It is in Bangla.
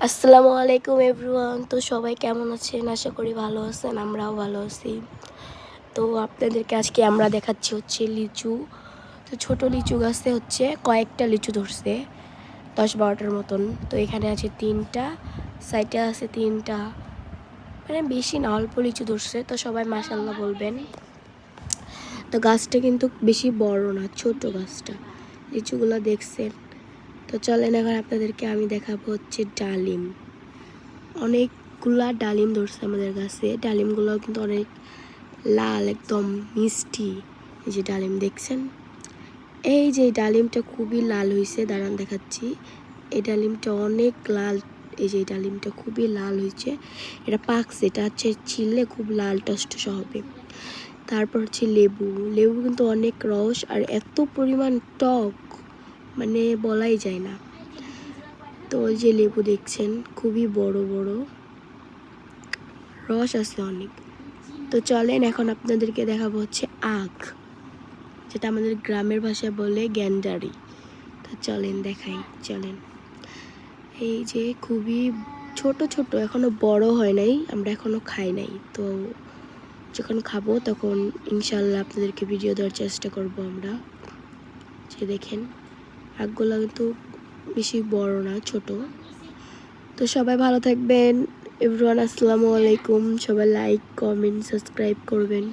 আসসালামু আলাইকুম এভরিওয়ান। তো সবাই কেমন আছেন? আশা করি ভালো আছেন, আমরাও ভালো আছি। তো আপনাদেরকে আজকে আমরা দেখাচ্ছি হচ্ছে লিচু। তো ছোট লিচু গাছে হচ্ছে কয়েকটা লিচু ধরছে, 10-12টার মতন। তো এখানে আছে 3টা, সাইডে আছে 3টা, মানে বেশি না, অল্প লিচু ধরছে। তো সবাই মাশাআল্লাহ বলবেন। তো গাছটা কিন্তু বেশি বড় না, ছোট গাছটা। লিচুগুলো দেখছেন। তো চলেন এখন আপনাদেরকে আমি দেখাবো হচ্ছে ডালিম। অনেকগুলা ডালিম ধরছে আমাদের গাছে। ডালিমগুলোও কিন্তু অনেক লাল, একদম মিষ্টি। এই যে ডালিম দেখছেন, এই যে ডালিমটা খুবই লাল হয়েছে, দাঁড়ান দেখাচ্ছি। এই ডালিমটা অনেক লাল, এই যে ডালিমটা খুবই লাল হয়েছে, এটা পাকছে, এটা হচ্ছে ছিলে খুব লাল টসটসে হবে। তারপর হচ্ছে লেবু, লেবু কিন্তু অনেক রস আর এত পরিমাণ টক, মানে বলাই যায় না। তো ওই যে লেবু দেখছেন খুবই বড় বড়, রস আছে অনেক। তো চলেন এখন আপনাদেরকে দেখাবো হচ্ছে আখ, যেটা আমাদের গ্রামের ভাষায় বলে গ্যান্ডারি। তো চলেন দেখাই, চলেন। এই যে খুবই ছোট ছোট, এখনো বড় হয় নাই, আমরা এখনো খাই নাই। তো যখন খাবো তখন ইনশাল্লাহ আপনাদেরকে ভিডিও দেওয়ার চেষ্টা করব আমরা। যে দেখেন আখগুলো কিন্তু বেশি বড় না, ছোট। তো সবাই ভালো থাকবেন এভরিওয়ান। আসসালামু আলাইকুম। সবাই লাইক, কমেন্ট, সাবস্ক্রাইব করবেন।